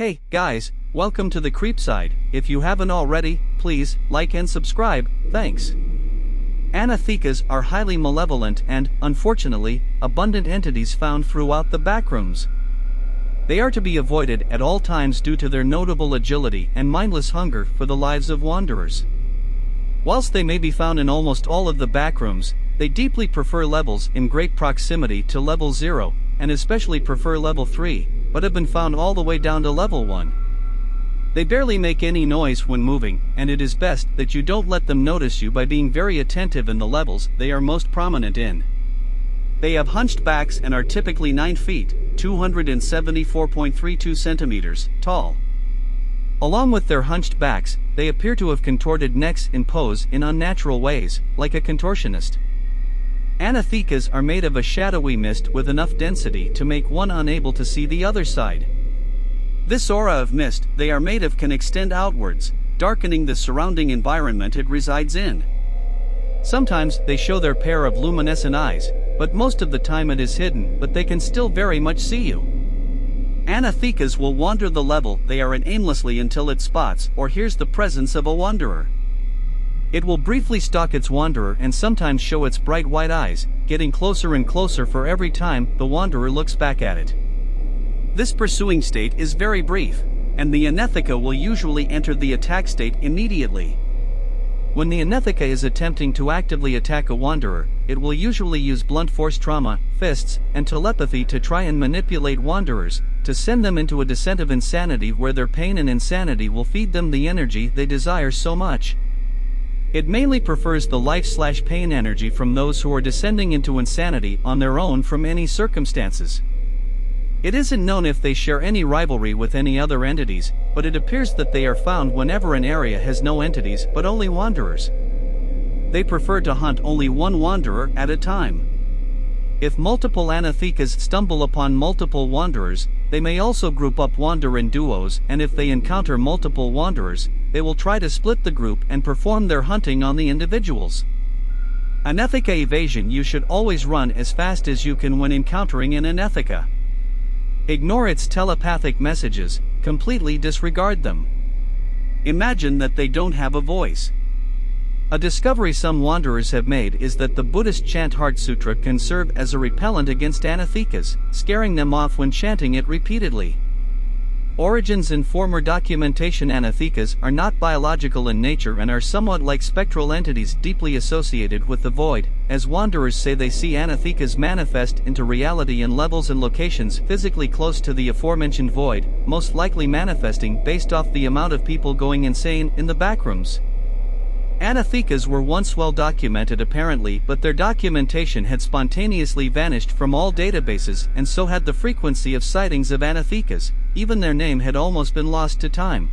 Hey, guys, welcome to the Creepside. If you haven't already, please like and subscribe, thanks. Anathecas are highly malevolent and, unfortunately, abundant entities found throughout the backrooms. They are to be avoided at all times due to their notable agility and mindless hunger for the lives of wanderers. Whilst they may be found in almost all of the backrooms, they deeply prefer levels in great proximity to level 0, and especially prefer level 3, but have been found all the way down to level 1. They barely make any noise when moving, and it is best that you don't let them notice you by being very attentive in the levels they are most prominent in. They have hunched backs and are typically 9 feet, 274.32 centimeters, tall. Along with their hunched backs, they appear to have contorted necks in pose in unnatural ways, like a contortionist. Anathecas are made of a shadowy mist with enough density to make one unable to see the other side. This aura of mist they are made of can extend outwards, darkening the surrounding environment it resides in. Sometimes they show their pair of luminescent eyes, but most of the time it is hidden, but they can still very much see you. Anathecas will wander the level they are in aimlessly until it spots or hears the presence of a wanderer. It will briefly stalk its wanderer and sometimes show its bright white eyes, getting closer and closer for every time the wanderer looks back at it. This pursuing state is very brief, and the Anetheca will usually enter the attack state immediately. When the Anetheca is attempting to actively attack a wanderer, it will usually use blunt force trauma, fists, and telepathy to try and manipulate wanderers, to send them into a descent of insanity where their pain and insanity will feed them the energy they desire so much. It mainly prefers the life/pain energy from those who are descending into insanity on their own from any circumstances. It isn't known if they share any rivalry with any other entities, but it appears that they are found whenever an area has no entities but only wanderers. They prefer to hunt only one wanderer at a time. If multiple Anathecas stumble upon multiple wanderers, they may also group up wander in duos, and if they encounter multiple wanderers, they will try to split the group and perform their hunting on the individuals. Anetheca evasion: you should always run as fast as you can when encountering an Anetheca. Ignore its telepathic messages, completely disregard them. Imagine that they don't have a voice. A discovery some wanderers have made is that the Buddhist chant Heart Sutra can serve as a repellent against Anathecas, scaring them off when chanting it repeatedly. Origins and former documentation: Anathecas are not biological in nature and are somewhat like spectral entities deeply associated with the void, as wanderers say they see Anathecas manifest into reality in levels and locations physically close to the aforementioned void, most likely manifesting based off the amount of people going insane in the backrooms. Anathecas were once well documented apparently, but their documentation had spontaneously vanished from all databases, and so had the frequency of sightings of Anathecas. Even their name had almost been lost to time.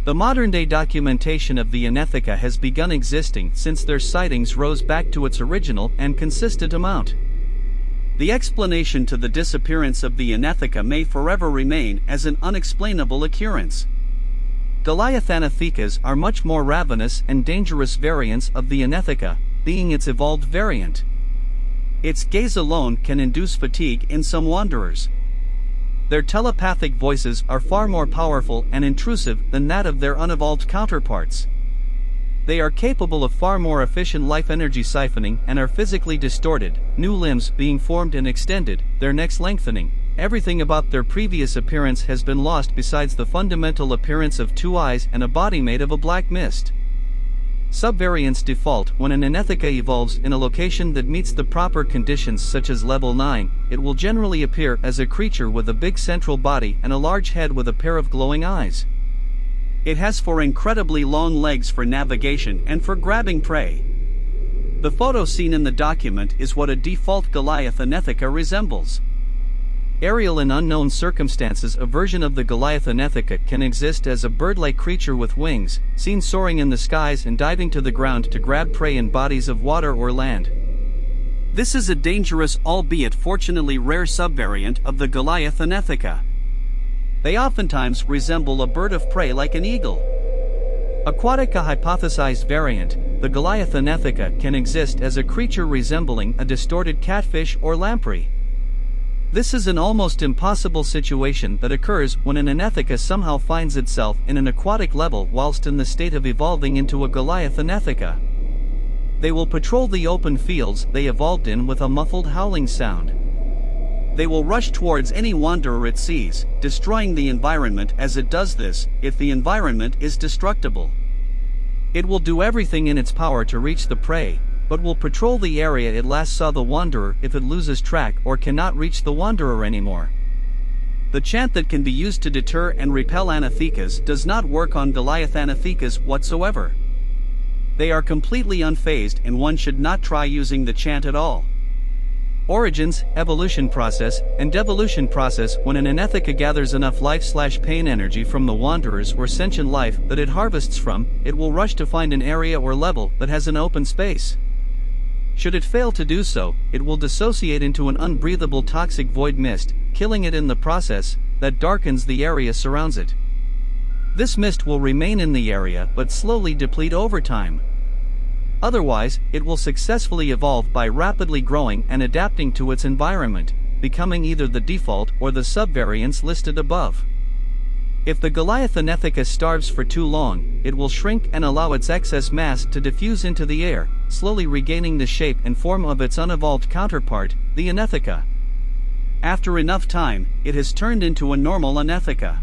The modern-day documentation of the Anetheca has begun existing since their sightings rose back to its original and consistent amount. The explanation to the disappearance of the Anetheca may forever remain as an unexplainable occurrence. Goliath Anathecas are much more ravenous and dangerous variants of the Anetheca, being its evolved variant. Its gaze alone can induce fatigue in some wanderers. Their telepathic voices are far more powerful and intrusive than that of their unevolved counterparts. They are capable of far more efficient life energy siphoning and are physically distorted, new limbs being formed and extended, their necks lengthening. Everything about their previous appearance has been lost besides the fundamental appearance of 2 eyes and a body made of a black mist. Subvariants default when an Anetheca evolves in a location that meets the proper conditions such as level 9, it will generally appear as a creature with a big central body and a large head with a pair of glowing eyes. It has 4 incredibly long legs for navigation and for grabbing prey. The photo seen in the document is what a default Goliath Anetheca resembles. Aerial in unknown circumstances: a version of the Goliath Anetheca can exist as a bird-like creature with wings, seen soaring in the skies and diving to the ground to grab prey in bodies of water or land. This is a dangerous, albeit fortunately rare subvariant of the Goliath Anetheca. They oftentimes resemble a bird of prey like an eagle. Aquatic: a hypothesized variant, the Goliath Anetheca can exist as a creature resembling a distorted catfish or lamprey. This is an almost impossible situation that occurs when an Anetheca somehow finds itself in an aquatic level whilst in the state of evolving into a Goliath Anetheca. They will patrol the open fields they evolved in with a muffled howling sound. They will rush towards any wanderer it sees, destroying the environment as it does this, if the environment is destructible. It will do everything in its power to reach the prey, but will patrol the area it last saw the wanderer if it loses track or cannot reach the wanderer anymore. The chant that can be used to deter and repel Anethecas does not work on Goliath Anethecas whatsoever. They are completely unfazed and one should not try using the chant at all. Origins, evolution process, and devolution process. When an Anetheca gathers enough life/pain energy from the wanderers or sentient life that it harvests from, it will rush to find an area or level that has an open space. Should it fail to do so, it will dissociate into an unbreathable toxic void mist, killing it in the process, that darkens the area surrounds it. This mist will remain in the area but slowly deplete over time. Otherwise, it will successfully evolve by rapidly growing and adapting to its environment, becoming either the default or the subvariants listed above. If the Goliath Anetheca starves for too long, it will shrink and allow its excess mass to diffuse into the air, slowly regaining the shape and form of its unevolved counterpart, the Anetheca. After enough time, it has turned into a normal Anetheca.